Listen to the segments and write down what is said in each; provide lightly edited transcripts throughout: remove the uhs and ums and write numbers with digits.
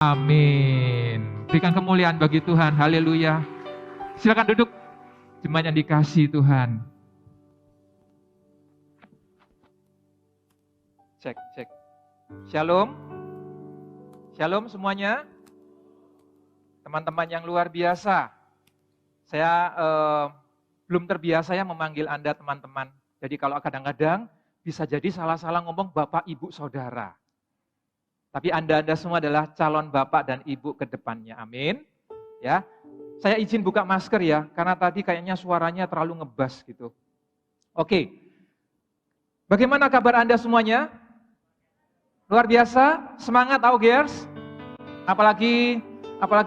Amin. Berikan kemuliaan bagi Tuhan. Haleluya. Silakan duduk. Jemaat yang dikasihi Tuhan. Cek. Shalom. Shalom semuanya. Teman-teman yang luar biasa. Saya belum terbiasa ya memanggil Anda teman-teman. Jadi kalau kadang-kadang bisa jadi salah-salah ngomong Bapak, Ibu, Saudara. Tapi Anda semua adalah calon Bapak dan Ibu ke depannya. Amin. Ya. Saya izin buka masker ya, karena tadi kayaknya suaranya terlalu ngebas gitu. Oke. Bagaimana kabar Anda semuanya? Luar biasa, semangat AOGers. Apalagi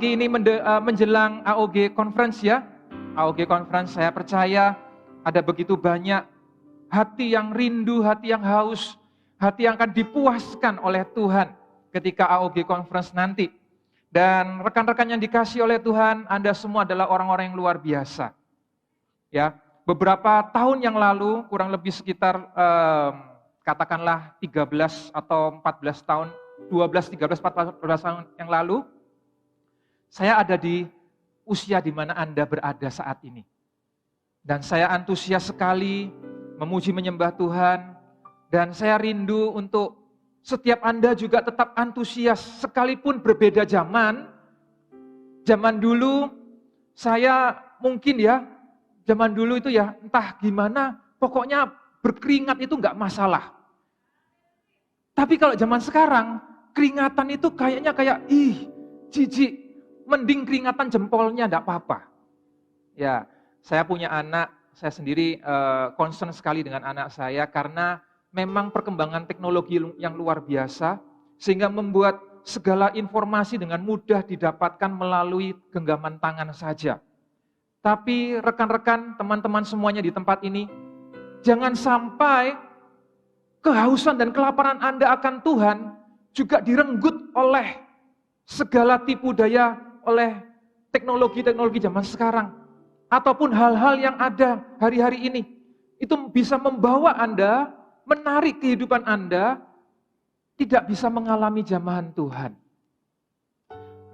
ini menjelang AOG Conference ya. AOG Conference saya percaya ada begitu banyak hati yang rindu, hati yang haus, hati yang akan dipuaskan oleh Tuhan ketika AOG Conference nanti. Dan rekan-rekan yang dikasih oleh Tuhan, Anda semua adalah orang-orang yang luar biasa. Ya, beberapa tahun yang lalu, kurang lebih sekitar katakanlah 13 atau 14 tahun, 12, 13, 14 tahun yang lalu, saya ada di usia di mana Anda berada saat ini. Dan saya antusias sekali memuji menyembah Tuhan, dan saya rindu untuk setiap Anda juga tetap antusias, sekalipun berbeda zaman. Zaman dulu saya mungkin ya, zaman dulu itu ya entah gimana, pokoknya berkeringat itu enggak masalah. Tapi kalau zaman sekarang, keringatan itu kayaknya kayak, jijik, mending keringatan jempolnya enggak apa-apa. Ya, saya punya anak, saya sendiri concern sekali dengan anak saya karena memang perkembangan teknologi yang luar biasa, sehingga membuat segala informasi dengan mudah didapatkan melalui genggaman tangan saja. Tapi rekan-rekan, teman-teman semuanya di tempat ini, jangan sampai kehausan dan kelaparan Anda akan Tuhan juga direnggut oleh segala tipu daya, oleh teknologi-teknologi zaman sekarang. Ataupun hal-hal yang ada hari-hari ini. Itu bisa membawa Anda, menarik kehidupan Anda, tidak bisa mengalami jamahan Tuhan.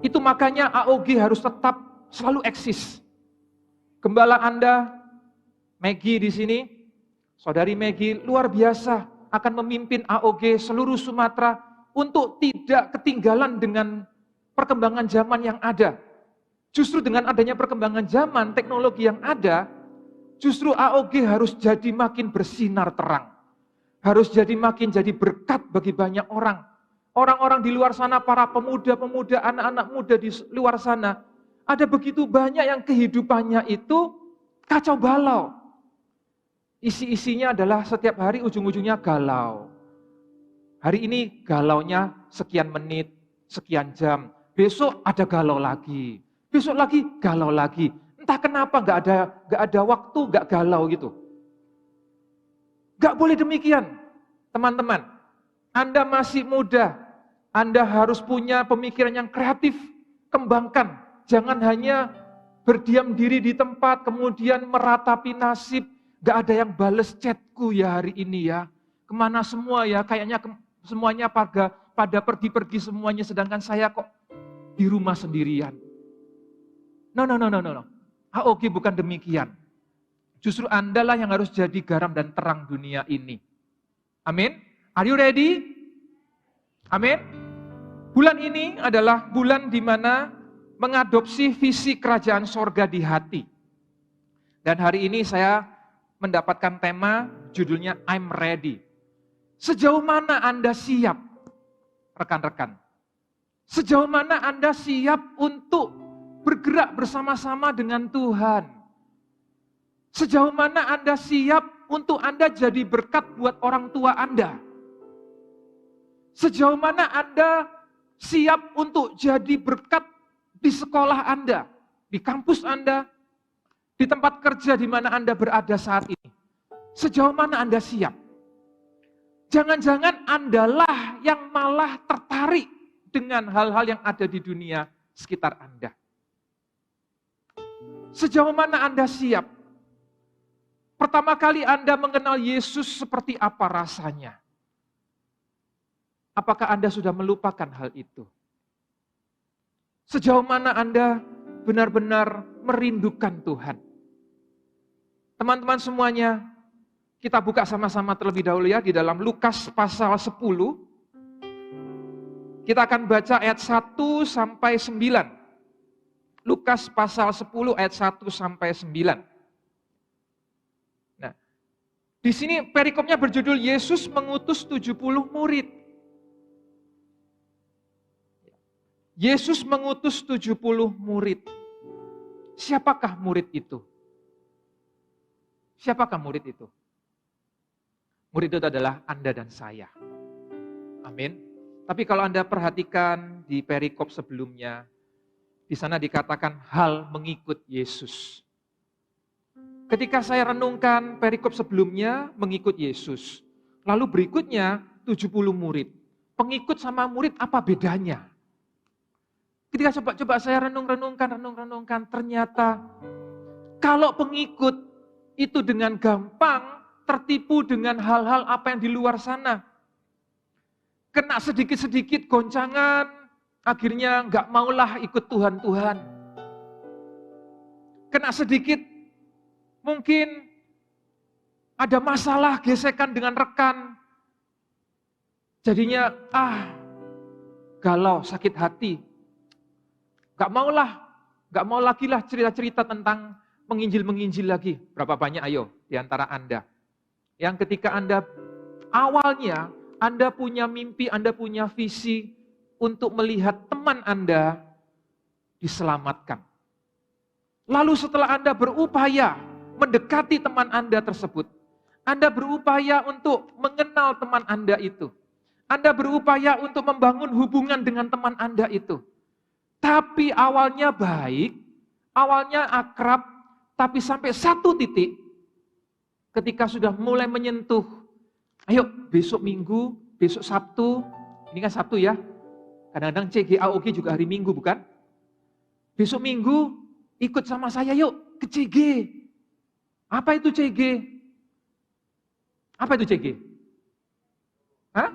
Itu makanya AOG harus tetap selalu eksis. Gembala Anda, Maggie di sini, Saudari Maggie luar biasa akan memimpin AOG seluruh Sumatera untuk tidak ketinggalan dengan perkembangan zaman yang ada. Justru dengan adanya perkembangan zaman, teknologi yang ada, justru AOG harus jadi makin bersinar terang. Harus makin jadi berkat bagi banyak orang. Orang-orang di luar sana, para pemuda-pemuda, anak-anak muda di luar sana, ada begitu banyak yang kehidupannya itu kacau balau. Isi-isinya adalah setiap hari ujung-ujungnya galau. Hari ini galaunya sekian menit, sekian jam. Besok ada galau lagi. Besok lagi galau lagi. Entah kenapa nggak ada waktu, nggak galau gitu. Gak boleh demikian, teman-teman. Anda masih muda, Anda harus punya pemikiran yang kreatif, kembangkan. Jangan hanya berdiam diri di tempat, kemudian meratapi nasib. Gak ada yang bales chatku ya hari ini ya. Kemana semua ya, kayaknya semuanya pada pergi-pergi semuanya, sedangkan saya kok di rumah sendirian. No. AOG bukan demikian. Justru Anda lah yang harus jadi garam dan terang dunia ini. Amin. Are you ready? Amin. Bulan ini adalah bulan di mana mengadopsi visi kerajaan sorga di hati. Dan hari ini saya mendapatkan tema judulnya I'm ready. Sejauh mana Anda siap, rekan-rekan? Sejauh mana Anda siap untuk bergerak bersama-sama dengan Tuhan? Sejauh mana Anda siap untuk Anda jadi berkat buat orang tua Anda? Sejauh mana Anda siap untuk jadi berkat di sekolah Anda, di kampus Anda, di tempat kerja di mana Anda berada saat ini? Sejauh mana Anda siap? Jangan-jangan Andalah yang malah tertarik dengan hal-hal yang ada di dunia sekitar Anda. Sejauh mana Anda siap? Pertama kali Anda mengenal Yesus seperti apa rasanya? Apakah Anda sudah melupakan hal itu? Sejauh mana Anda benar-benar merindukan Tuhan? Teman-teman semuanya, kita buka sama-sama terlebih dahulu ya di dalam Lukas pasal 10. Kita akan baca ayat 1 sampai 9. Lukas pasal 10 ayat 1 sampai 9. Nah, di sini perikopnya berjudul Yesus mengutus 70 murid. Yesus mengutus 70 murid. Siapakah murid itu? Siapakah murid itu? Murid itu adalah Anda dan saya. Amin. Tapi kalau Anda perhatikan di perikop sebelumnya, di sana dikatakan hal mengikut Yesus. Ketika saya renungkan perikop sebelumnya, mengikut Yesus. Lalu berikutnya 70 murid. Pengikut sama murid apa bedanya? Ketika coba saya renungkan, ternyata kalau pengikut itu dengan gampang tertipu dengan hal-hal apa yang di luar sana. Kena sedikit-sedikit goncangan, akhirnya nggak maulah ikut Tuhan. Kena sedikit, mungkin ada masalah gesekan dengan rekan. Jadinya, galau, sakit hati. Gak mau lagi lah cerita-cerita tentang menginjil lagi. Berapa banyak ayo di antara Anda. Yang ketika Anda awalnya Anda punya mimpi, Anda punya visi untuk melihat teman Anda diselamatkan. Lalu setelah Anda berupaya mendekati teman Anda tersebut, Anda berupaya untuk mengenal teman Anda itu. Anda berupaya untuk membangun hubungan dengan teman Anda itu. Tapi awalnya baik, awalnya akrab, tapi sampai satu titik, ketika sudah mulai menyentuh, ayo besok Minggu, besok Sabtu, ini kan Sabtu ya, kadang-kadang CG AOG juga hari Minggu bukan? Besok Minggu ikut sama saya yuk ke CG. Apa itu CG? Apa itu CG? Hah?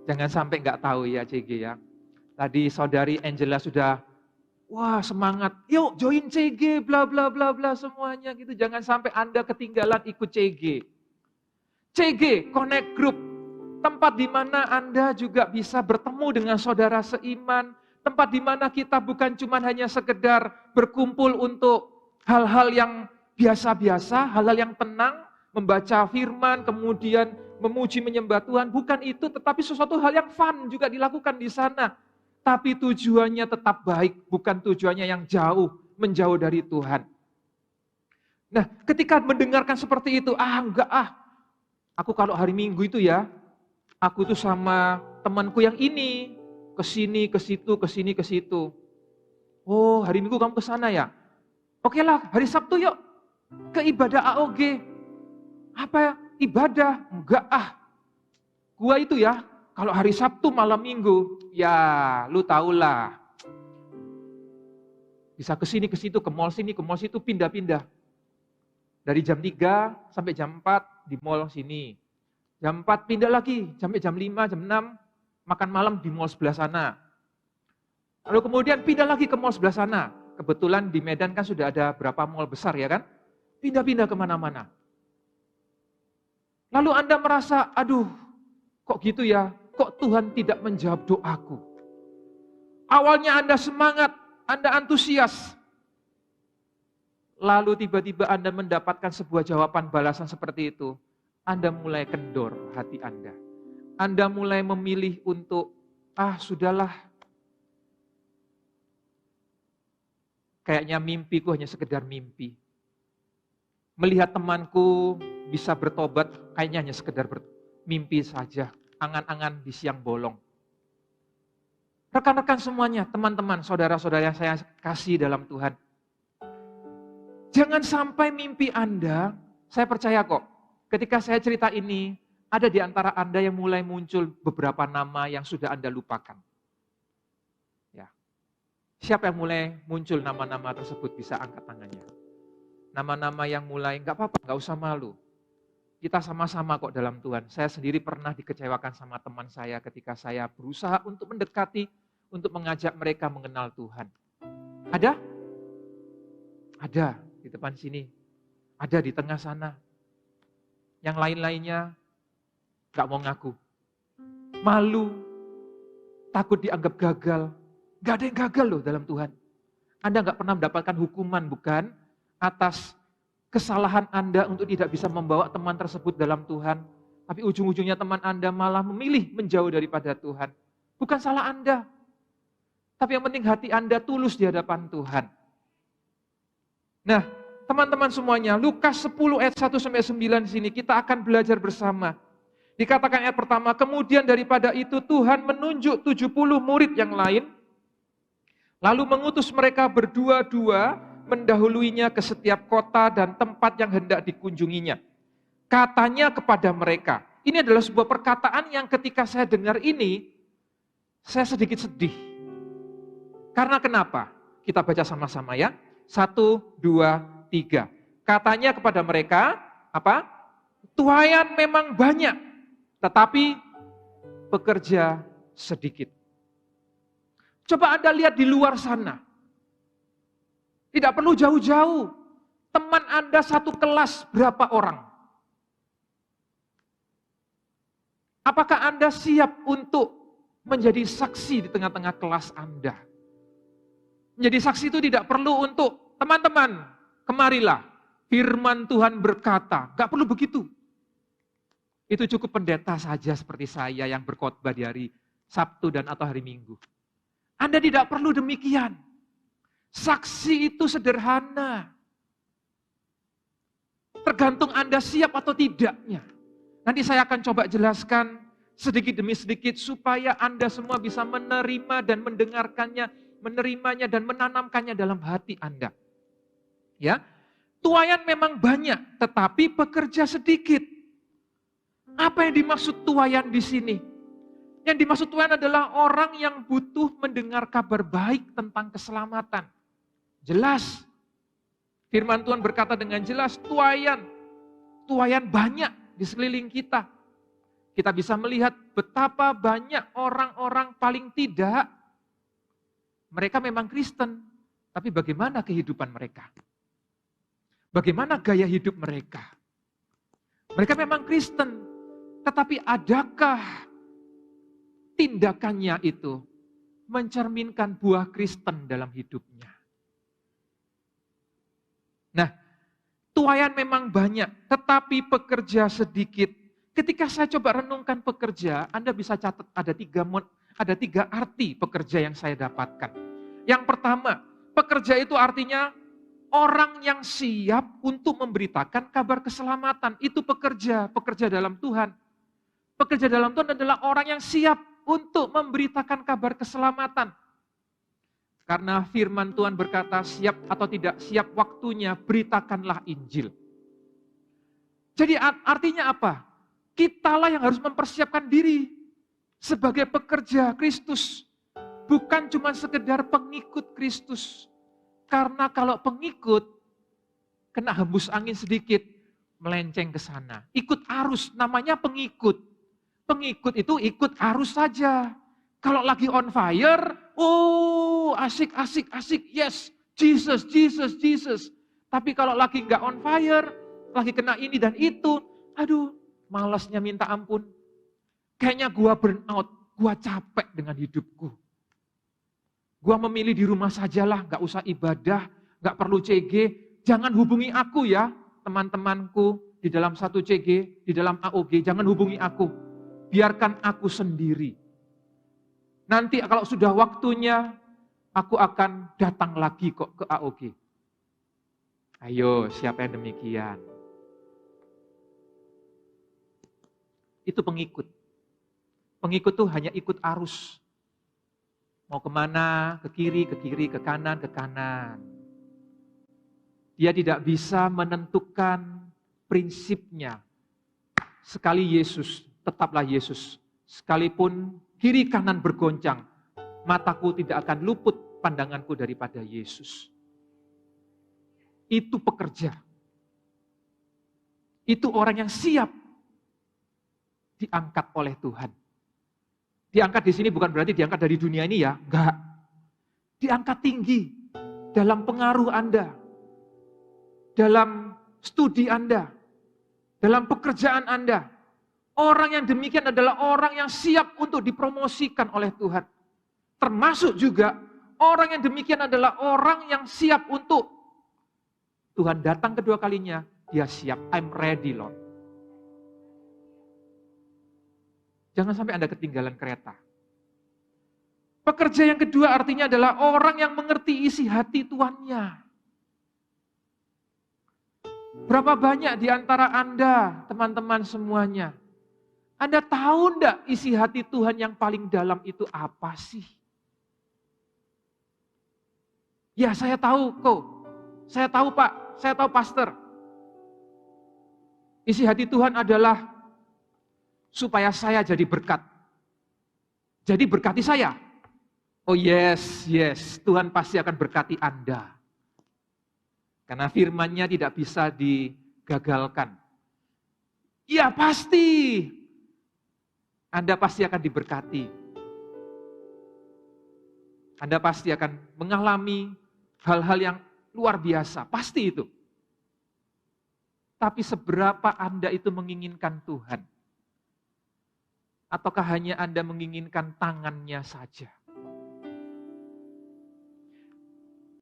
Jangan sampai nggak tahu ya CG ya. Tadi saudari Angela sudah, wah semangat, yuk join CG, bla bla bla bla semuanya gitu. Jangan sampai Anda ketinggalan ikut CG. CG, Connect Group, tempat di mana Anda juga bisa bertemu dengan saudara seiman, tempat di mana kita bukan cuma hanya sekedar berkumpul untuk hal-hal yang biasa-biasa, hal-hal yang tenang, membaca firman, kemudian memuji menyembah Tuhan, bukan itu, tetapi sesuatu hal yang fun juga dilakukan di sana. Tapi tujuannya tetap baik, bukan tujuannya yang jauh, menjauh dari Tuhan. Nah, ketika mendengarkan seperti itu, aku kalau hari Minggu itu ya, aku itu sama temanku yang ini, ke sini, ke situ, ke sini, ke situ. Oh, hari Minggu kamu ke sana ya? Oke lah, hari Sabtu yuk, ke ibadah AOG. Apa ya? Ibadah? Enggak Gua itu ya, kalau hari Sabtu malam Minggu, ya lu tahulah. Bisa ke sini, ke situ, ke mall sini, ke mall situ, pindah-pindah. Dari jam 3 sampai jam 4 di mall sini. Jam 4 pindah lagi, sampai jam 5, jam 6, makan malam di mall sebelah sana. Lalu kemudian pindah lagi ke mall sebelah sana. Kebetulan di Medan kan sudah ada berapa mall besar ya kan? Pindah-pindah kemana-mana. Lalu Anda merasa, aduh kok gitu ya? Kok Tuhan tidak menjawab doaku? Awalnya Anda semangat, Anda antusias. Lalu tiba-tiba Anda mendapatkan sebuah jawaban balasan seperti itu. Anda mulai kendor hati Anda. Anda mulai memilih untuk, sudahlah. Kayaknya mimpiku hanya sekedar mimpi. Melihat temanku bisa bertobat, kayaknya hanya sekedar mimpi saja. Angan-angan di siang bolong. Rekan-rekan semuanya, teman-teman, saudara-saudara yang saya kasih dalam Tuhan. Jangan sampai mimpi Anda, saya percaya kok, ketika saya cerita ini, ada di antara Anda yang mulai muncul beberapa nama yang sudah Anda lupakan. Ya. Siapa yang mulai muncul nama-nama tersebut bisa angkat tangannya. Nama-nama yang mulai, enggak apa-apa, enggak usah malu. Kita sama-sama kok dalam Tuhan. Saya sendiri pernah dikecewakan sama teman saya ketika saya berusaha untuk mendekati, untuk mengajak mereka mengenal Tuhan. Ada? Ada di depan sini. Ada di tengah sana. Yang lain-lainnya gak mau ngaku. Malu, takut dianggap gagal. Gak ada yang gagal loh dalam Tuhan. Anda gak pernah mendapatkan hukuman, bukan? Atas kesalahan Anda untuk tidak bisa membawa teman tersebut dalam Tuhan. Tapi ujung-ujungnya teman Anda malah memilih menjauh daripada Tuhan. Bukan salah Anda. Tapi yang penting hati Anda tulus di hadapan Tuhan. Nah, teman-teman semuanya, Lukas 10 ayat 1-9 sini kita akan belajar bersama. Dikatakan ayat pertama, kemudian daripada itu Tuhan menunjuk 70 murid yang lain, lalu mengutus mereka berdua-dua mendahuluinya ke setiap kota dan tempat yang hendak dikunjunginya. Katanya kepada mereka, ini adalah sebuah perkataan yang ketika saya dengar ini, saya sedikit sedih. Karena kenapa? Kita baca sama-sama ya. 1, 2, 3. Katanya kepada mereka, apa? Tuaian memang banyak, tetapi pekerja sedikit. Coba Anda lihat di luar sana. Tidak perlu jauh-jauh. Teman Anda satu kelas berapa orang? Apakah Anda siap untuk menjadi saksi di tengah-tengah kelas Anda? Menjadi saksi itu tidak perlu untuk teman-teman, kemarilah. Firman Tuhan berkata, gak perlu begitu. Itu cukup pendeta saja seperti saya yang berkhotbah di hari Sabtu dan atau hari Minggu. Anda tidak perlu demikian. Saksi itu sederhana. Tergantung Anda siap atau tidaknya. Nanti saya akan coba jelaskan sedikit demi sedikit supaya Anda semua bisa menerima dan mendengarkannya, menerimanya dan menanamkannya dalam hati Anda. Ya, tuaian memang banyak, tetapi pekerja sedikit. Apa yang dimaksud tuaian di sini? Yang dimaksud tuaian adalah orang yang butuh mendengar kabar baik tentang keselamatan. Jelas, firman Tuhan berkata dengan jelas, tuaian banyak di sekeliling kita. Kita bisa melihat betapa banyak orang-orang paling tidak mereka memang Kristen, tapi bagaimana kehidupan mereka? Bagaimana gaya hidup mereka? Mereka memang Kristen, tetapi adakah tindakannya itu mencerminkan buah Kristen dalam hidupnya? Nah, tuaian memang banyak, tetapi pekerja sedikit. Ketika saya coba renungkan pekerja, Anda bisa catat ada tiga arti pekerja yang saya dapatkan. Yang pertama, pekerja itu artinya orang yang siap untuk memberitakan kabar keselamatan. Itu pekerja dalam Tuhan. Pekerja dalam Tuhan adalah orang yang siap untuk memberitakan kabar keselamatan. Karena firman Tuhan berkata, siap atau tidak siap waktunya, beritakanlah Injil. Jadi artinya apa? Kitalah yang harus mempersiapkan diri sebagai pekerja Kristus. Bukan cuma sekedar pengikut Kristus. Karena kalau pengikut, kena hembus angin sedikit, melenceng ke sana. Ikut arus, namanya pengikut. Pengikut itu ikut arus saja. Kalau lagi on fire, oh asik, yes, Jesus. Tapi kalau lagi nggak on fire, lagi kena ini dan itu, aduh, malasnya minta ampun. Kayaknya gua burn out, gua capek dengan hidupku. Gua memilih di rumah sajalah, gak usah ibadah, gak perlu CG. Jangan hubungi aku ya, teman-temanku di dalam satu CG, di dalam AOG. Jangan hubungi aku, biarkan aku sendiri. Nanti kalau sudah waktunya, aku akan datang lagi kok ke AOG. Ayo, siapa yang demikian? Itu pengikut. Pengikut tuh hanya ikut arus. Mau kemana, ke kiri, ke kanan. Dia tidak bisa menentukan prinsipnya. Sekali Yesus, tetaplah Yesus. Sekalipun kiri kanan bergoncang, mataku tidak akan luput pandanganku daripada Yesus. Itu pekerja. Itu orang yang siap diangkat oleh Tuhan. Diangkat di sini bukan berarti diangkat dari dunia ini ya, enggak. Diangkat tinggi dalam pengaruh Anda, dalam studi Anda, dalam pekerjaan Anda. Orang yang demikian adalah orang yang siap untuk dipromosikan oleh Tuhan. Termasuk juga orang yang demikian adalah orang yang siap untuk Tuhan datang kedua kalinya, dia siap. I'm ready, Lord. Jangan sampai Anda ketinggalan kereta. Pekerja yang kedua artinya adalah orang yang mengerti isi hati tuannya. Berapa banyak di antara Anda, teman-teman semuanya, Anda tahu enggak isi hati Tuhan yang paling dalam itu apa sih? Ya, saya tahu kok. Saya tahu Pak, saya tahu pastor. Isi hati Tuhan adalah supaya saya jadi berkat. Jadi berkati saya. Oh yes, Tuhan pasti akan berkati Anda. Karena firman-Nya tidak bisa digagalkan. Ya pasti. Anda pasti akan diberkati. Anda pasti akan mengalami hal-hal yang luar biasa. Pasti itu. Tapi seberapa Anda itu menginginkan Tuhan? Ataukah hanya Anda menginginkan tangannya saja?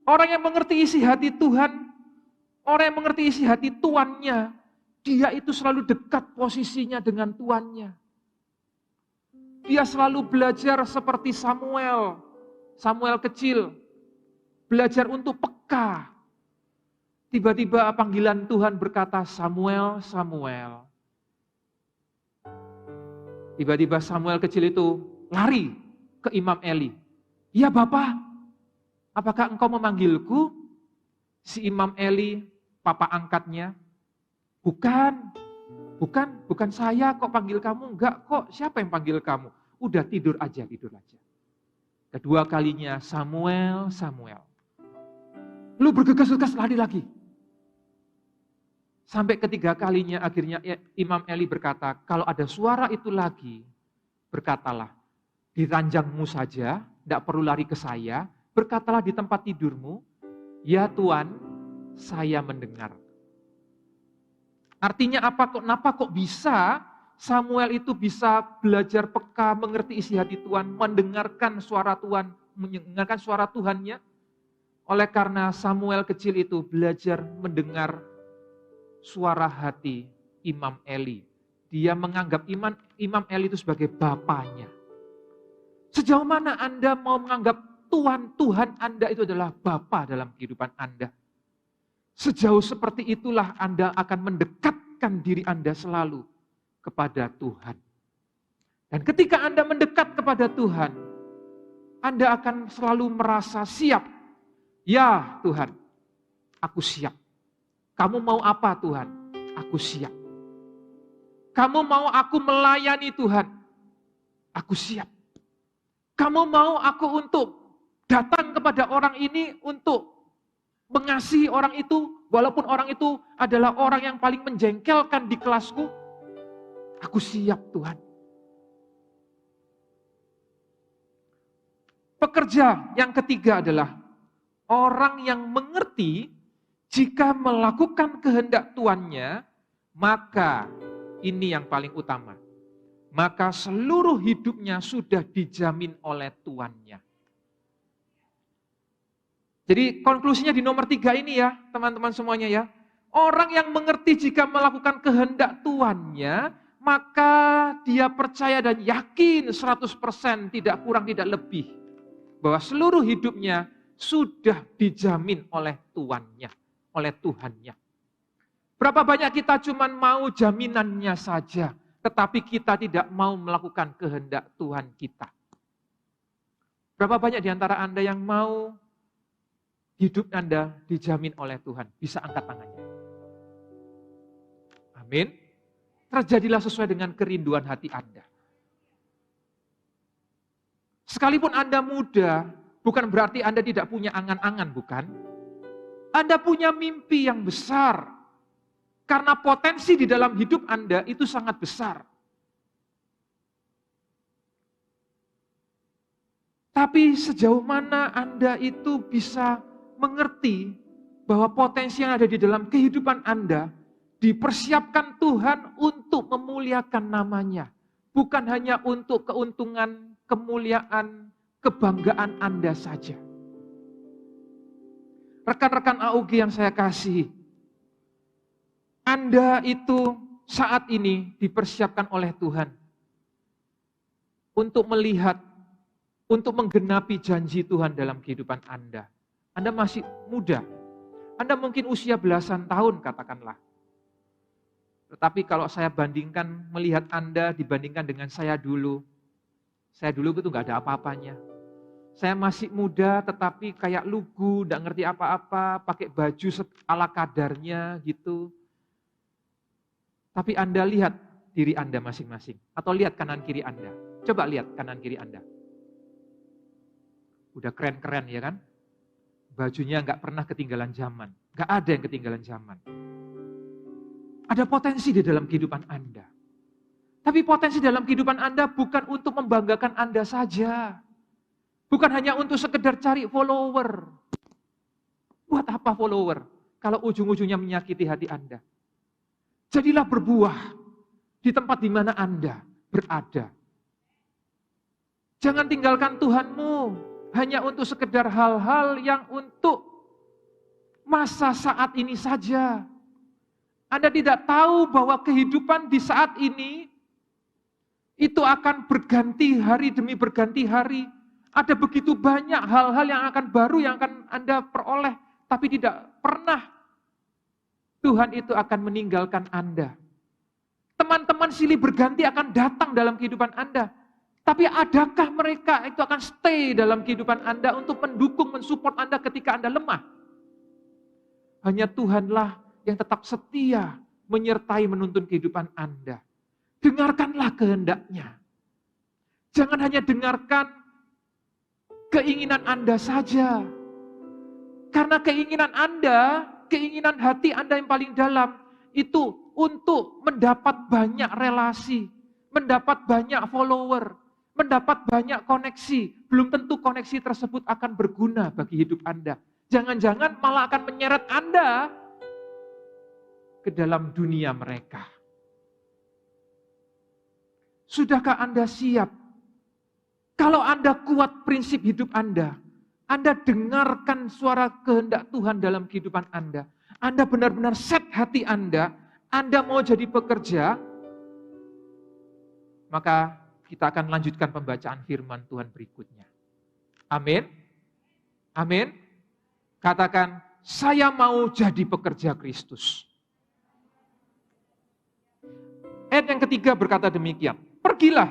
Orang yang mengerti isi hati Tuhan, orang yang mengerti isi hati tuannya, dia itu selalu dekat posisinya dengan tuannya. Dia selalu belajar seperti Samuel kecil, belajar untuk peka. Tiba-tiba panggilan Tuhan berkata, Samuel, Samuel. Tiba-tiba Samuel kecil itu lari ke Imam Eli. Ya Bapak, apakah engkau memanggilku? Si Imam Eli, papa angkatnya, bukan saya kok panggil kamu, enggak kok, siapa yang panggil kamu? Udah tidur aja. Kedua kalinya, Samuel. Lu bergegas-gegas lari lagi. Sampai ketiga kalinya akhirnya Imam Eli berkata, kalau ada suara itu lagi, berkatalah, di ranjangmu saja, tidak perlu lari ke saya, berkatalah di tempat tidurmu, ya Tuhan, saya mendengar. Artinya apa? Kenapa kok bisa Samuel itu bisa belajar peka, mengerti isi hati Tuhan, mendengarkan suara Tuhan, mendengarkan suara Tuhannya? Oleh karena Samuel kecil itu belajar mendengar suara hati Imam Eli. Dia menganggap Imam Eli itu sebagai bapaknya. Sejauh mana Anda mau menganggap Tuhan Anda itu adalah Bapa dalam kehidupan Anda? Sejauh seperti itulah Anda akan mendekatkan diri Anda selalu kepada Tuhan. Dan ketika Anda mendekat kepada Tuhan, Anda akan selalu merasa siap. Ya Tuhan, aku siap. Kamu mau apa Tuhan? Aku siap. Kamu mau aku melayani Tuhan? Aku siap. Kamu mau aku untuk datang kepada orang ini untuk mengasihi orang itu, walaupun orang itu adalah orang yang paling menjengkelkan di kelasku? Aku siap Tuhan. Pekerja yang ketiga adalah orang yang mengerti jika melakukan kehendak tuannya, maka ini yang paling utama. Maka seluruh hidupnya sudah dijamin oleh tuannya. Jadi konklusinya di nomor 3 ini ya, teman-teman semuanya ya. Orang yang mengerti jika melakukan kehendak tuannya, maka dia percaya dan yakin 100% tidak kurang tidak lebih. Bahwa seluruh hidupnya sudah dijamin oleh tuannya, oleh Tuhannya. Berapa banyak kita cuma mau jaminannya saja, tetapi kita tidak mau melakukan kehendak Tuhan kita. Berapa banyak di antara Anda yang mau hidup Anda dijamin oleh Tuhan? Bisa angkat tangannya. Amin. Terjadilah sesuai dengan kerinduan hati Anda. Sekalipun Anda muda, bukan berarti Anda tidak punya angan-angan, bukan? Anda punya mimpi yang besar. Karena potensi di dalam hidup Anda itu sangat besar. Tapi sejauh mana Anda itu bisa mengerti bahwa potensi yang ada di dalam kehidupan Anda dipersiapkan Tuhan untuk memuliakan namanya. Bukan hanya untuk keuntungan, kemuliaan, kebanggaan Anda saja. Rekan-rekan AUG yang saya kasihi, Anda itu saat ini dipersiapkan oleh Tuhan untuk melihat, untuk menggenapi janji Tuhan dalam kehidupan Anda. Anda masih muda, Anda mungkin usia belasan tahun katakanlah. Tetapi kalau saya bandingkan, melihat Anda dibandingkan dengan saya dulu itu nggak ada apa-apanya. Saya masih muda tetapi kayak lugu, nggak ngerti apa-apa, pakai baju ala kadarnya gitu. Tapi Anda lihat diri Anda masing-masing. Atau lihat kanan kiri Anda. Coba lihat kanan kiri Anda. Udah keren-keren ya kan? Bajunya nggak pernah ketinggalan zaman. Nggak ada yang ketinggalan zaman. Ada potensi di dalam kehidupan Anda. Tapi potensi dalam kehidupan Anda bukan untuk membanggakan Anda saja. Bukan hanya untuk sekedar cari follower. Buat apa follower? Kalau ujung-ujungnya menyakiti hati Anda. Jadilah berbuah di tempat di mana Anda berada. Jangan tinggalkan Tuhanmu hanya untuk sekedar hal-hal yang untuk masa saat ini saja. Anda tidak tahu bahwa kehidupan di saat ini itu akan berganti hari demi berganti hari. Ada begitu banyak hal-hal yang akan baru yang akan Anda peroleh, tapi tidak pernah Tuhan itu akan meninggalkan Anda. Teman-teman silih berganti akan datang dalam kehidupan Anda. Tapi adakah mereka itu akan stay dalam kehidupan Anda untuk mendukung, mensupport Anda ketika Anda lemah? Hanya Tuhanlah yang tetap setia menyertai menuntun kehidupan Anda. Dengarkanlah kehendaknya. Jangan hanya dengarkan keinginan Anda saja. Karena keinginan Anda, keinginan hati Anda yang paling dalam, itu untuk mendapat banyak relasi, mendapat banyak follower, mendapat banyak koneksi. Belum tentu koneksi tersebut akan berguna bagi hidup Anda. Jangan-jangan malah akan menyeret Anda ke dalam dunia mereka. Sudahkah Anda siap? Kalau Anda kuat prinsip hidup Anda dengarkan suara kehendak Tuhan dalam kehidupan Anda benar-benar set hati Anda mau jadi pekerja, maka kita akan lanjutkan pembacaan firman Tuhan berikutnya. Amin. Amin. Katakan, saya mau jadi pekerja Kristus. Ayat yang ketiga berkata demikian, pergilah,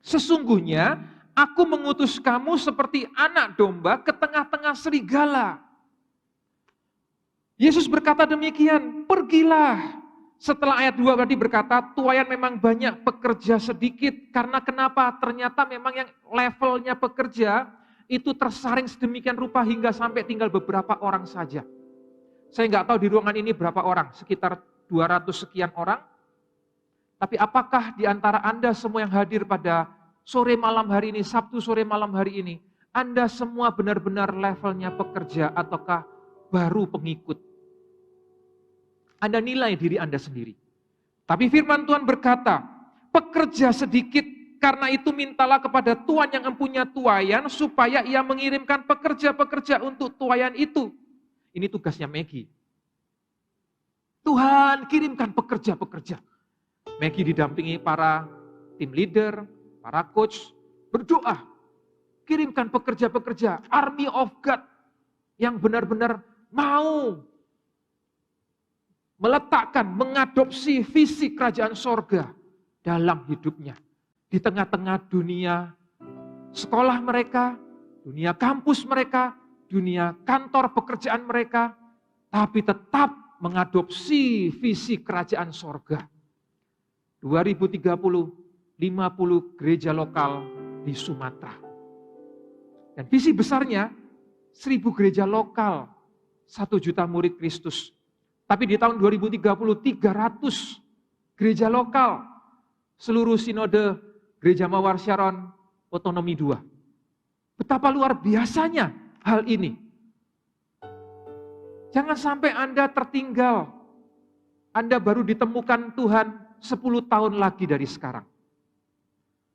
sesungguhnya aku mengutus kamu seperti anak domba ke tengah-tengah serigala. Yesus berkata demikian, pergilah. Setelah ayat 2 berarti berkata, tuaian memang banyak, pekerja sedikit. Karena kenapa? Ternyata memang yang levelnya pekerja itu tersaring sedemikian rupa hingga sampai tinggal beberapa orang saja. Saya nggak tahu di ruangan ini berapa orang, sekitar 200 sekian orang. Tapi apakah di antara Anda semua yang hadir pada sore malam hari ini, Sabtu sore malam hari ini, Anda semua benar-benar levelnya pekerja ataukah baru pengikut? Anda nilai diri Anda sendiri. Tapi firman Tuhan berkata, pekerja sedikit, karena itu mintalah kepada Tuhan yang mempunyai tuaian, supaya ia mengirimkan pekerja-pekerja untuk tuaian itu. Ini tugasnya Maggie. Tuhan kirimkan pekerja-pekerja. Maggie didampingi para tim leader, para coach, berdoa. Kirimkan pekerja-pekerja, army of God, yang benar-benar mau meletakkan, mengadopsi visi kerajaan sorga dalam hidupnya. Di tengah-tengah dunia sekolah mereka, dunia kampus mereka, dunia kantor pekerjaan mereka, tapi tetap mengadopsi visi kerajaan sorga. 2030, 50 gereja lokal di Sumatera. Dan visi besarnya 1000 gereja lokal, 1 juta murid Kristus. Tapi di tahun 2030, 300 gereja lokal, seluruh sinode Gereja Mawar Sharon, otonomi 2. Betapa luar biasanya hal ini. Jangan sampai Anda tertinggal. Anda baru ditemukan Tuhan 10 tahun lagi dari sekarang.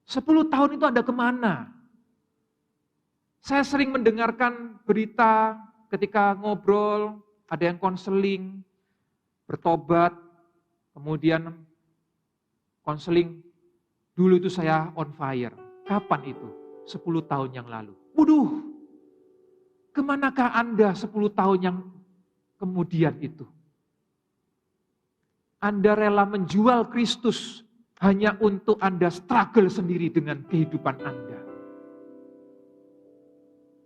10 tahun itu Anda kemana? Saya sering mendengarkan berita ketika ngobrol, ada yang konseling, bertobat, kemudian konseling, dulu itu saya on fire. Kapan itu? 10 tahun yang lalu. Waduh, kemanakah Anda 10 tahun yang kemudian itu? Anda rela menjual Kristus hanya untuk Anda struggle sendiri dengan kehidupan Anda.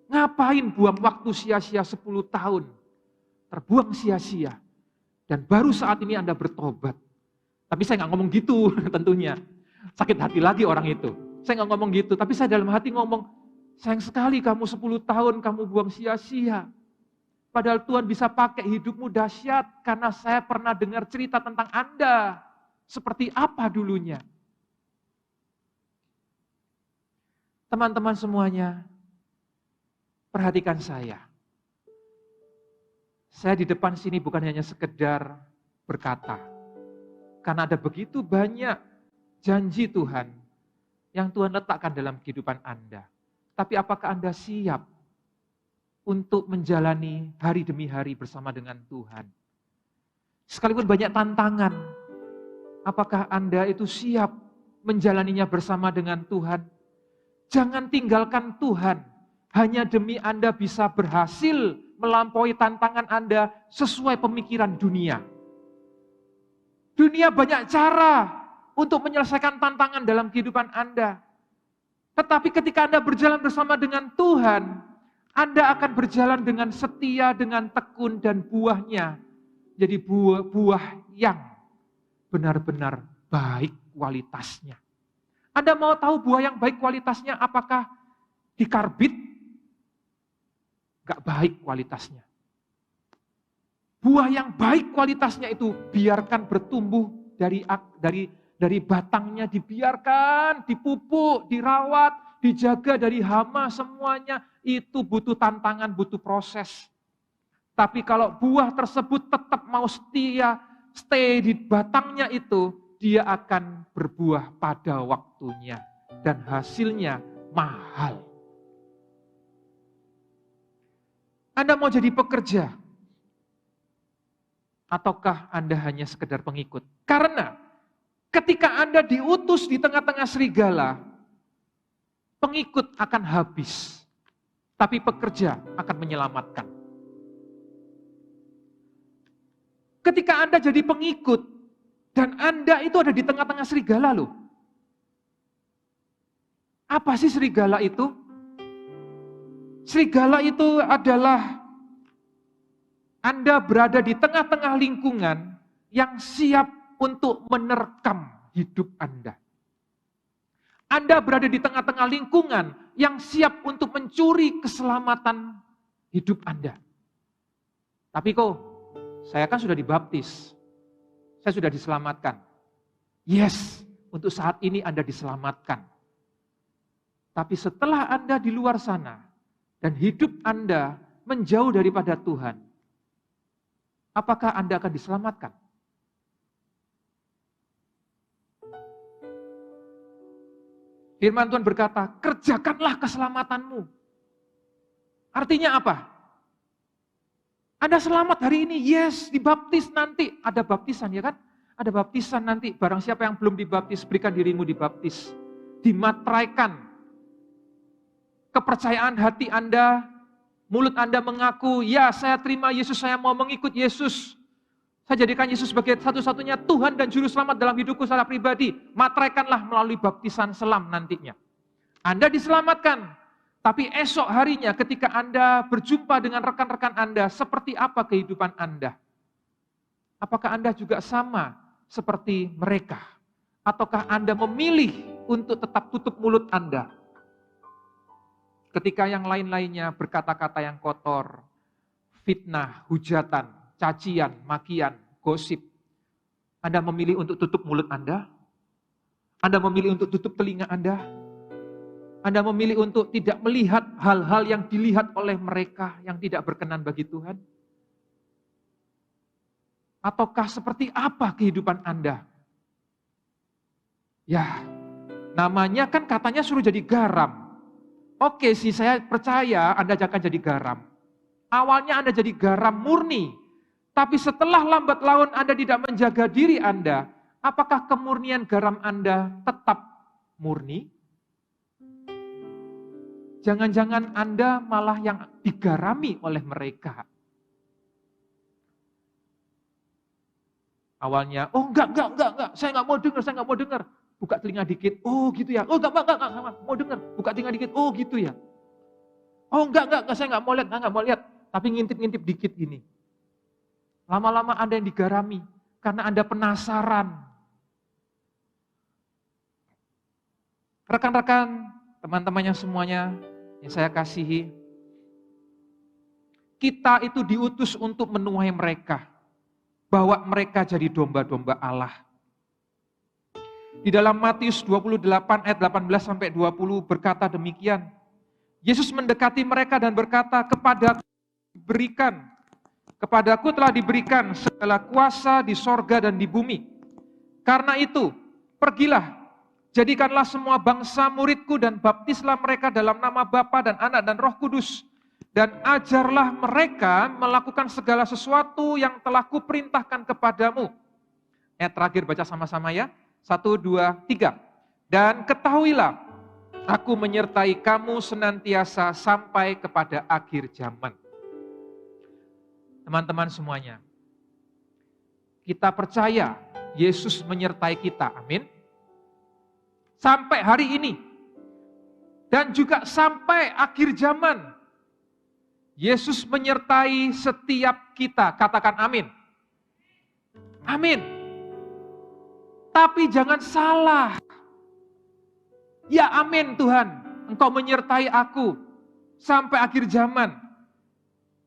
Ngapain buang waktu sia-sia 10 tahun? Terbuang sia-sia. Dan baru saat ini Anda bertobat. Tapi saya nggak ngomong gitu tentunya. Sakit hati lagi orang itu. Saya nggak ngomong gitu, tapi saya dalam hati ngomong, sayang sekali kamu 10 tahun kamu buang sia-sia. Padahal Tuhan bisa pakai hidupmu dahsyat karena saya pernah dengar cerita tentang Anda. Seperti apa dulunya. Teman-teman semuanya, perhatikan saya. Saya di depan sini bukan hanya sekedar berkata. Karena ada begitu banyak janji Tuhan yang Tuhan letakkan dalam kehidupan Anda. Tapi apakah Anda siap untuk menjalani hari demi hari bersama dengan Tuhan? Sekalipun banyak tantangan, apakah Anda itu siap menjalaninya bersama dengan Tuhan? Jangan tinggalkan Tuhan hanya demi Anda bisa berhasil melampaui tantangan Anda sesuai pemikiran dunia. Dunia banyak cara untuk menyelesaikan tantangan dalam kehidupan Anda. Tetapi ketika Anda berjalan bersama dengan Tuhan, Anda akan berjalan dengan setia, dengan tekun, dan buahnya jadi buah yang benar-benar baik kualitasnya. Anda mau tahu buah yang baik kualitasnya apakah di karbit? Gak baik kualitasnya. Buah yang baik kualitasnya itu biarkan bertumbuh dari batangnya, dibiarkan, dipupuk, dirawat, dijaga dari hama, semuanya itu butuh tantangan, butuh proses. Tapi kalau buah tersebut tetap mau setia, stay di batangnya itu, dia akan berbuah pada waktunya dan hasilnya mahal. Anda mau jadi pekerja, ataukah Anda hanya sekedar pengikut? Karena ketika Anda diutus di tengah-tengah serigala, pengikut akan habis, tapi pekerja akan menyelamatkan. Ketika Anda jadi pengikut, dan Anda itu ada di tengah-tengah serigala loh. Apa sih serigala itu? Serigala itu adalah Anda berada di tengah-tengah lingkungan yang siap untuk menerkam hidup Anda. Anda berada di tengah-tengah lingkungan yang siap untuk mencuri keselamatan hidup Anda. Tapi kok, saya kan sudah dibaptis. Saya sudah diselamatkan. Yes, untuk saat ini Anda diselamatkan. Tapi setelah Anda di luar sana, dan hidup Anda menjauh daripada Tuhan, apakah Anda akan diselamatkan? Firman Tuhan berkata, kerjakanlah keselamatanmu. Artinya apa? Anda selamat hari ini, yes, dibaptis nanti. Ada baptisan ya kan? Ada baptisan nanti, barang siapa yang belum dibaptis, berikan dirimu dibaptis. Dimateraikan. Kepercayaan hati Anda, mulut Anda mengaku, ya saya terima Yesus, saya mau mengikut Yesus. Saya jadikan Yesus sebagai satu-satunya Tuhan dan Juru Selamat dalam hidupku secara pribadi. Materaikanlah melalui baptisan selam nantinya. Anda diselamatkan, tapi esok harinya ketika Anda berjumpa dengan rekan-rekan Anda, seperti apa kehidupan Anda? Apakah Anda juga sama seperti mereka? Ataukah Anda memilih untuk tetap tutup mulut Anda? Ketika yang lain-lainnya berkata-kata yang kotor, fitnah, hujatan, cacian, makian, gosip. Anda memilih untuk tutup mulut Anda? Anda memilih untuk tutup telinga Anda? Anda memilih untuk tidak melihat hal-hal yang dilihat oleh mereka yang tidak berkenan bagi Tuhan? Ataukah seperti apa kehidupan Anda? Ya, namanya kan katanya suruh jadi garam. Oke sih, saya percaya Anda akan jadi garam. Awalnya Anda jadi garam murni, tapi setelah lambat laun Anda tidak menjaga diri Anda, apakah kemurnian garam Anda tetap murni? Jangan-jangan Anda malah yang digarami oleh mereka. Awalnya, oh enggak, saya enggak mau dengar. Buka telinga dikit, oh gitu ya. Oh enggak, mau dengar. Buka telinga dikit, oh gitu ya. Oh enggak, saya enggak mau lihat. Tapi ngintip-ngintip dikit gini. Lama-lama Anda yang digarami, karena Anda penasaran. Rekan-rekan, teman-teman yang semuanya, yang saya kasihi, kita itu diutus untuk menuai mereka. Bawa mereka jadi domba-domba Allah. Di dalam Matius 28 ayat 18 sampai 20 berkata demikian. Yesus mendekati mereka dan berkata, Kepadaku telah diberikan segala kuasa di sorga dan di bumi. Karena itu, pergilah, jadikanlah semua bangsa muridku dan baptislah mereka dalam nama Bapa dan Anak dan Roh Kudus. Dan ajarlah mereka melakukan segala sesuatu yang telah kuperintahkan kepadamu. Ayat terakhir baca sama-sama ya. 1, 2, 3. Dan ketahuilah, aku menyertai kamu senantiasa sampai kepada akhir zaman. Teman-teman semuanya, kita percaya Yesus menyertai kita, amin. Sampai hari ini, dan juga sampai akhir zaman, Yesus menyertai setiap kita, katakan amin. Amin. Tapi jangan salah. Ya amin Tuhan, Engkau menyertai aku sampai akhir zaman.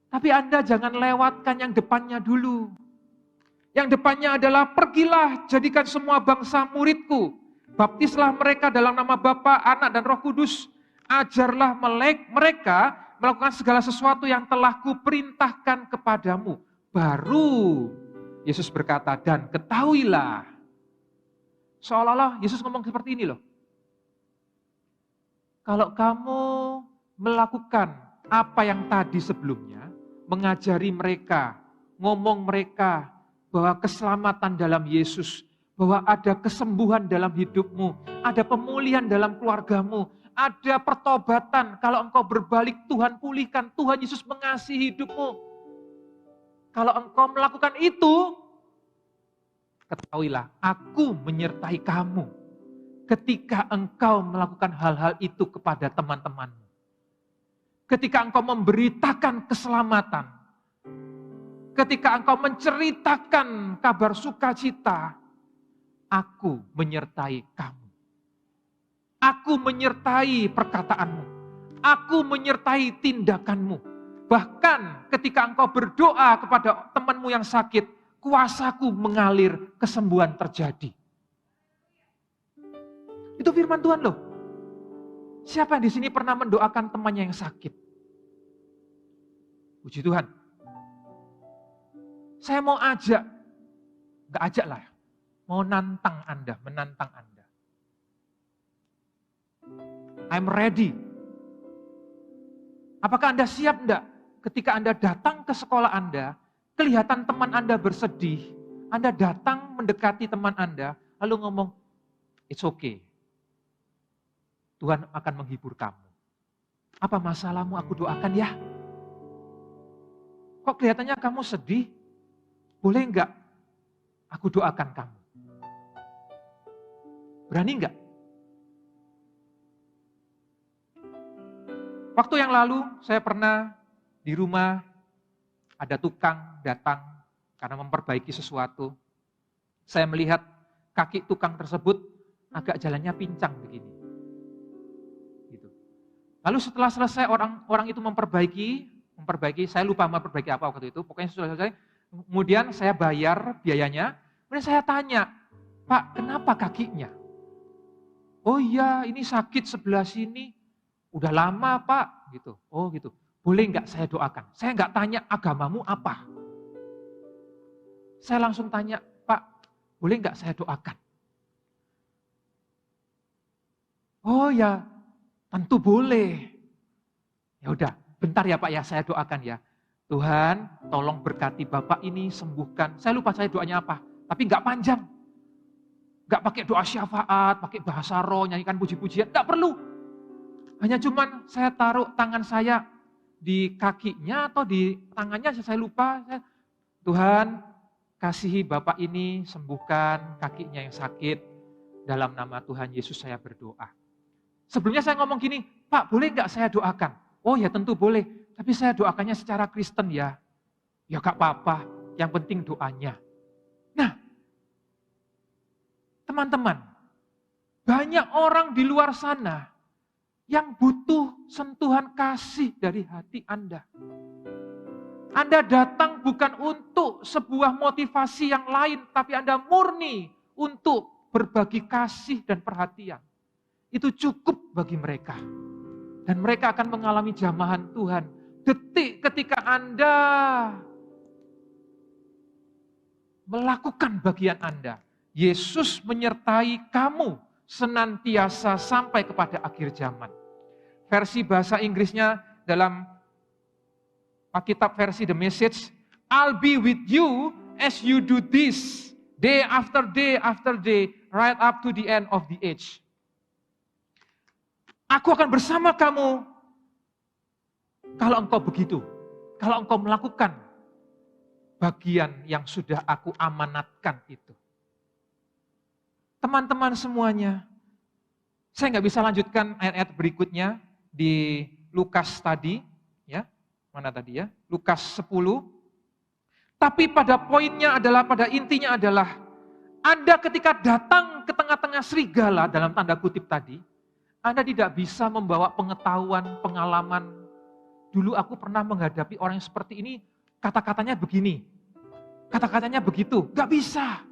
Tapi Anda jangan lewatkan yang depannya dulu. Yang depannya adalah pergilah jadikan semua bangsa muridku. Baptislah mereka dalam nama Bapa, Anak dan Roh Kudus. Ajarlah mereka melakukan segala sesuatu yang telah kuperintahkan kepadamu. Baru Yesus berkata, dan ketahuilah. Seolah-olah Yesus ngomong seperti ini loh. Kalau kamu melakukan apa yang tadi sebelumnya, mengajari mereka, ngomong mereka bahwa keselamatan dalam Yesus, bahwa ada kesembuhan dalam hidupmu, ada pemulihan dalam keluargamu, ada pertobatan, kalau engkau berbalik Tuhan pulihkan, Tuhan Yesus mengasihi hidupmu. Kalau engkau melakukan itu, ketahuilah, aku menyertai kamu ketika engkau melakukan hal-hal itu kepada teman-temanmu. Ketika engkau memberitakan keselamatan, ketika engkau menceritakan kabar sukacita, aku menyertai kamu. Aku menyertai perkataanmu. Aku menyertai tindakanmu. Bahkan ketika engkau berdoa kepada temanmu yang sakit, kuasaku mengalir, kesembuhan terjadi. Itu firman Tuhan loh. Siapa yang di sini pernah mendoakan temannya yang sakit? Puji Tuhan. Saya mau ajak, enggak ajak lah, mau menantang Anda. I'm ready. Apakah Anda siap enggak? Ketika Anda datang ke sekolah Anda, kelihatan teman Anda bersedih, Anda datang mendekati teman Anda, lalu ngomong, it's okay. Tuhan akan menghibur kamu. Apa masalahmu aku doakan ya? Kok kelihatannya kamu sedih? Boleh enggak aku doakan kamu? Berani enggak? Waktu yang lalu saya pernah di rumah ada tukang datang karena memperbaiki sesuatu. Saya melihat kaki tukang tersebut agak jalannya pincang begini. Gitu. Lalu setelah selesai orang itu memperbaiki, saya lupa memperbaiki apa waktu itu. Pokoknya setelah selesai, kemudian saya bayar biayanya. Kemudian saya tanya, Pak, kenapa kakinya? Oh iya, ini sakit sebelah sini. Udah lama Pak, gitu. Oh gitu. Boleh nggak saya doakan? Saya nggak tanya agamamu apa. Saya langsung tanya, Pak, boleh nggak saya doakan? Oh ya, tentu boleh. Ya udah, bentar ya Pak ya, saya doakan ya. Tuhan, tolong berkati Bapak ini, sembuhkan. Saya lupa saya doanya apa, tapi nggak panjang. Nggak pakai doa syafaat, pakai bahasa roh, nyanyikan puji-pujian, nggak perlu. Hanya cuman saya taruh tangan saya di kakinya atau di tangannya, saya lupa. Tuhan, kasihi Bapak ini, sembuhkan kakinya yang sakit. Dalam nama Tuhan Yesus saya berdoa. Sebelumnya saya ngomong gini, Pak boleh nggak saya doakan? Oh ya tentu boleh, tapi saya doakannya secara Kristen ya. Ya gak apa-apa, yang penting doanya. Nah, teman-teman, banyak orang di luar sana yang butuh sentuhan kasih dari hati Anda. Anda datang bukan untuk sebuah motivasi yang lain, tapi Anda murni untuk berbagi kasih dan perhatian. Itu cukup bagi mereka. Dan mereka akan mengalami jamahan Tuhan. Detik ketika Anda melakukan bagian Anda, Yesus menyertai kamu senantiasa sampai kepada akhir zaman. Versi bahasa Inggrisnya dalam Alkitab versi The Message, I'll be with you as you do this, day after day after day, right up to the end of the age. Aku akan bersama kamu kalau engkau begitu, kalau engkau melakukan bagian yang sudah aku amanatkan itu. Teman-teman semuanya, saya nggak bisa lanjutkan ayat-ayat berikutnya di Lukas tadi, ya, mana tadi ya, Lukas 10. Tapi pada poinnya adalah, pada intinya adalah, Anda ketika datang ke tengah-tengah serigala dalam tanda kutip tadi, Anda tidak bisa membawa pengetahuan, pengalaman. Dulu aku pernah menghadapi orang yang seperti ini, kata-katanya begini, kata-katanya begitu. Gak bisa.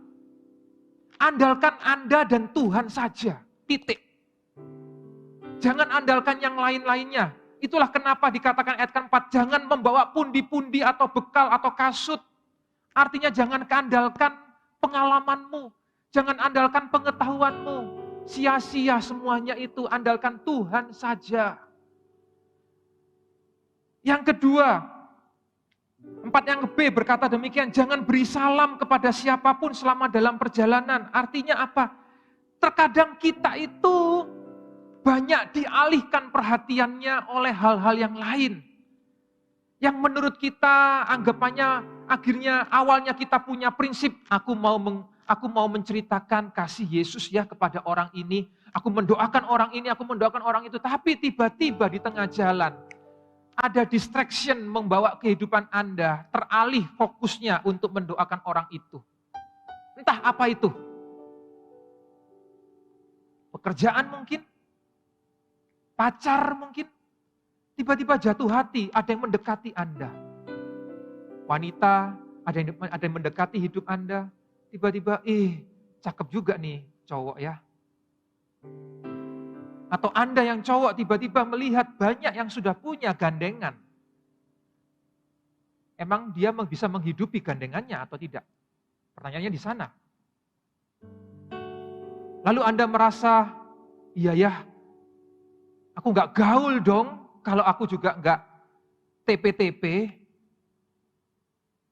Andalkan Anda dan Tuhan saja, titik. Jangan andalkan yang lain-lainnya. Itulah kenapa dikatakan ayat ke-4, jangan membawa pundi-pundi atau bekal atau kasut. Artinya jangan andalkan pengalamanmu, jangan andalkan pengetahuanmu. Sia-sia semuanya itu, andalkan Tuhan saja. Yang kedua, 4 yang B berkata demikian, jangan beri salam kepada siapapun selama dalam perjalanan. Artinya apa? Terkadang kita itu banyak dialihkan perhatiannya oleh hal-hal yang lain. Yang menurut kita anggapannya akhirnya awalnya kita punya prinsip, aku mau menceritakan kasih Yesus ya kepada orang ini, aku mendoakan orang ini, aku mendoakan orang itu, tapi tiba-tiba di tengah jalan ada distraction membawa kehidupan Anda teralih fokusnya untuk mendoakan orang itu. Entah apa itu. Pekerjaan mungkin, pacar mungkin, tiba-tiba jatuh hati, ada yang mendekati Anda. Wanita, ada yang mendekati hidup Anda, tiba-tiba, cakep juga nih cowok ya. Atau Anda yang cowok tiba-tiba melihat banyak yang sudah punya gandengan. Emang dia bisa menghidupi gandengannya atau tidak? Pertanyaannya di sana. Lalu Anda merasa, iya ya, aku gak gaul dong kalau aku juga gak TP-TP,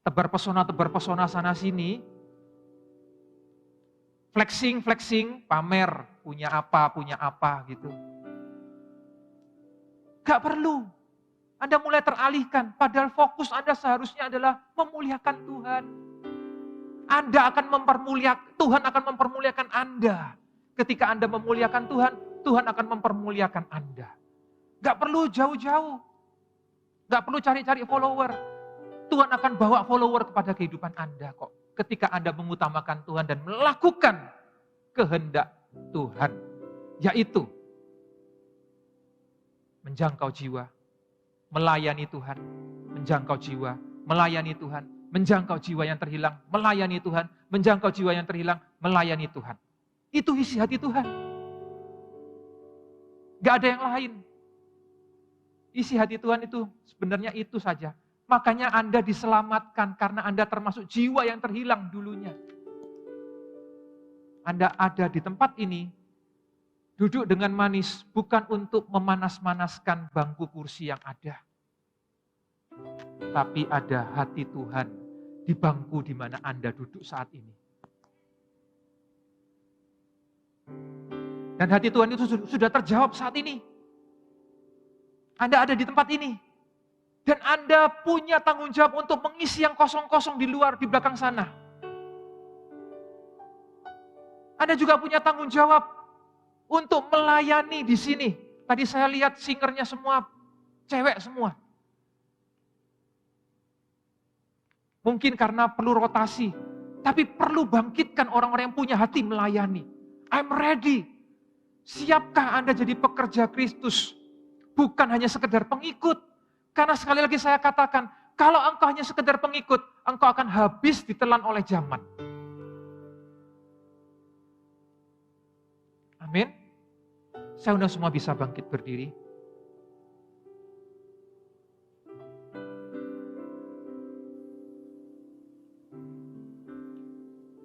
tebar pesona sana sini, flexing, pamer, punya apa gitu. Gak perlu. Anda mulai teralihkan, padahal fokus Anda seharusnya adalah memuliakan Tuhan. Tuhan akan mempermuliakan Anda. Ketika Anda memuliakan Tuhan, Tuhan akan mempermuliakan Anda. Gak perlu jauh-jauh. Gak perlu cari-cari follower. Tuhan akan bawa follower kepada kehidupan Anda kok. Ketika Anda mengutamakan Tuhan dan melakukan kehendak Tuhan. Yaitu menjangkau jiwa, melayani Tuhan, menjangkau jiwa, melayani Tuhan, menjangkau jiwa yang terhilang, melayani Tuhan, menjangkau jiwa yang terhilang, melayani Tuhan. Itu isi hati Tuhan. Gak ada yang lain. Isi hati Tuhan itu sebenarnya itu saja. Makanya Anda diselamatkan karena Anda termasuk jiwa yang terhilang dulunya. Anda ada di tempat ini, duduk dengan manis, bukan untuk memanas-manaskan bangku kursi yang ada. Tapi ada hati Tuhan di bangku di mana Anda duduk saat ini. Dan hati Tuhan itu sudah terjawab saat ini. Anda ada di tempat ini. Dan Anda punya tanggung jawab untuk mengisi yang kosong-kosong di luar, di belakang sana. Anda juga punya tanggung jawab untuk melayani di sini. Tadi saya lihat singernya semua cewek semua. Mungkin karena perlu rotasi, tapi perlu bangkitkan orang-orang yang punya hati melayani. I'm ready. Siapkah Anda jadi pekerja Kristus? Bukan hanya sekedar pengikut. Karena sekali lagi saya katakan, kalau engkau hanya sekedar pengikut, engkau akan habis ditelan oleh zaman. Amin. Saya undang semua bisa bangkit berdiri.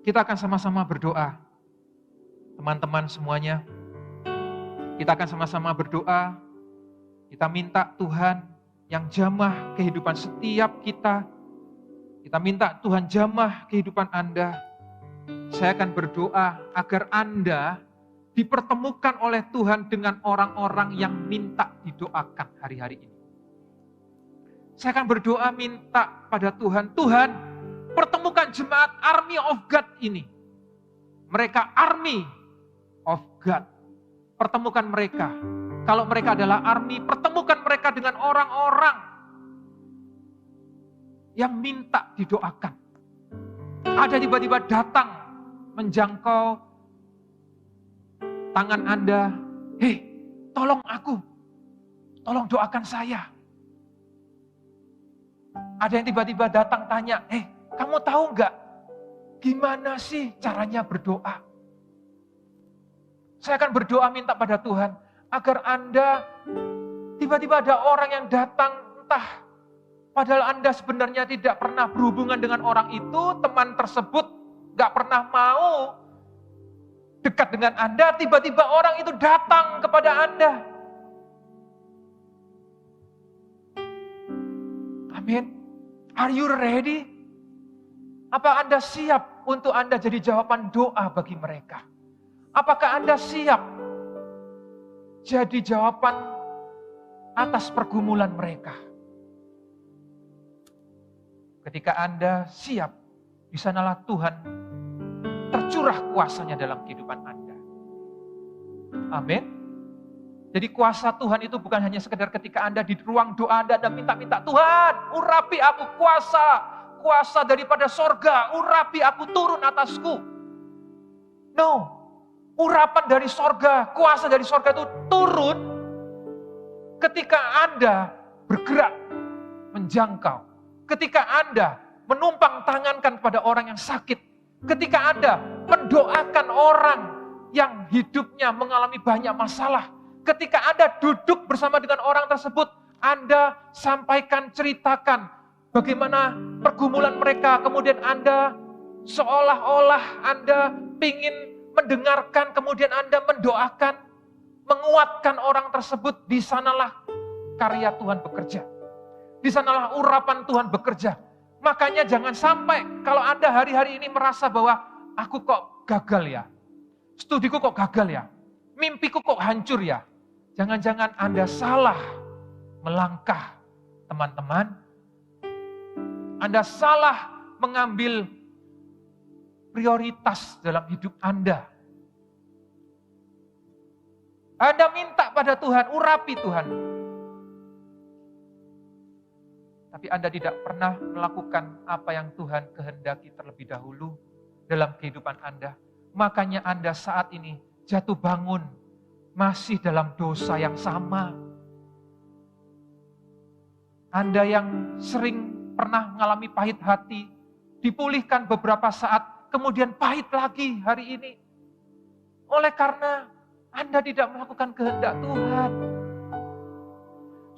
Kita akan sama-sama berdoa. Teman-teman semuanya, kita akan sama-sama berdoa. Kita minta Tuhan yang jamah kehidupan setiap kita. Kita minta Tuhan jamah kehidupan Anda. Saya akan berdoa agar Anda dipertemukan oleh Tuhan dengan orang-orang yang minta didoakan hari-hari ini. Saya akan berdoa minta pada Tuhan, Tuhan pertemukan jemaat Army of God ini. Mereka Army of God. Pertemukan mereka. Kalau mereka adalah army, pertemukan mereka dengan orang-orang yang minta didoakan. Ada tiba-tiba datang menjangkau tangan Anda. Hei, tolong aku. Tolong doakan saya. Ada yang tiba-tiba datang tanya, kamu tahu nggak gimana sih caranya berdoa? Saya akan berdoa minta pada Tuhan agar Anda tiba-tiba ada orang yang datang entah padahal Anda sebenarnya tidak pernah berhubungan dengan orang itu, teman tersebut nggak pernah mau dekat dengan Anda, tiba-tiba orang itu datang kepada Anda. Amin. Are you ready? Apa Anda siap untuk Anda jadi jawaban doa bagi mereka? Apakah Anda siap jadi jawaban atas pergumulan mereka? Ketika Anda siap, di sanalah Tuhan tercurah kuasanya dalam kehidupan Anda. Amin. Jadi kuasa Tuhan itu bukan hanya sekedar ketika Anda di ruang doa Anda minta-minta, Tuhan urapi aku kuasa daripada sorga, urapi aku turun atasku. No. Urapan dari sorga, kuasa dari sorga itu turun ketika Anda bergerak menjangkau. Ketika Anda menumpang tangankan pada orang yang sakit. Ketika Anda mendoakan orang yang hidupnya mengalami banyak masalah. Ketika Anda duduk bersama dengan orang tersebut, Anda sampaikan, ceritakan bagaimana pergumulan mereka. Kemudian Anda seolah-olah Anda ingin mendengarkan, kemudian Anda mendoakan, menguatkan orang tersebut. Di sanalah karya Tuhan bekerja. Di sanalah urapan Tuhan bekerja. Makanya jangan sampai kalau Anda hari-hari ini merasa bahwa aku kok gagal ya. Studiku kok gagal ya. Mimpiku kok hancur ya. Jangan-jangan Anda salah melangkah, teman-teman. Anda salah mengambil prioritas dalam hidup Anda. Anda minta pada Tuhan, urapi Tuhan. Tapi Anda tidak pernah melakukan apa yang Tuhan kehendaki terlebih dahulu dalam kehidupan Anda. Makanya Anda saat ini jatuh bangun, masih dalam dosa yang sama. Anda yang sering pernah mengalami pahit hati, dipulihkan beberapa saat, kemudian pahit lagi hari ini. Oleh karena Anda tidak melakukan kehendak Tuhan.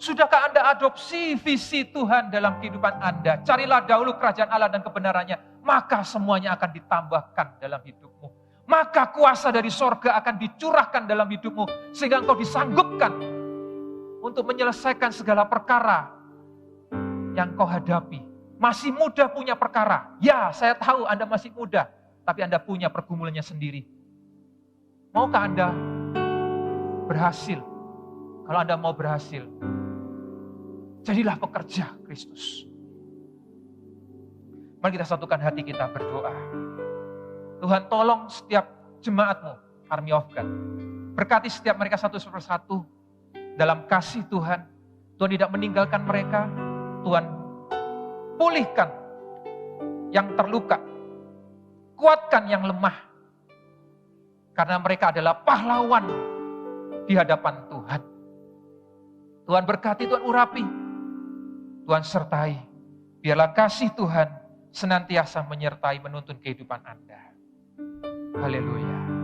Sudahkah Anda adopsi visi Tuhan dalam kehidupan Anda? Carilah dahulu kerajaan Allah dan kebenarannya, maka semuanya akan ditambahkan dalam hidupmu. Maka kuasa dari sorga akan dicurahkan dalam hidupmu, sehingga engkau disanggupkan untuk menyelesaikan segala perkara yang kau hadapi. Masih muda punya perkara. Ya, saya tahu Anda masih muda, tapi Anda punya pergumulannya sendiri. Maukah Anda berhasil? Kalau Anda mau berhasil, jadilah pekerja Kristus. Mari kita satukan hati kita berdoa. Tuhan, tolong setiap jemaat-Mu, Army of God. Berkati setiap mereka satu persatu dalam kasih Tuhan. Tuhan tidak meninggalkan mereka. Tuhan pulihkan yang terluka. Kuatkan yang lemah. Karena mereka adalah pahlawan di hadapan Tuhan. Tuhan berkati, Tuhan urapi. Tuhan sertai. Biarlah kasih Tuhan senantiasa menyertai menuntun kehidupan Anda. Haleluya.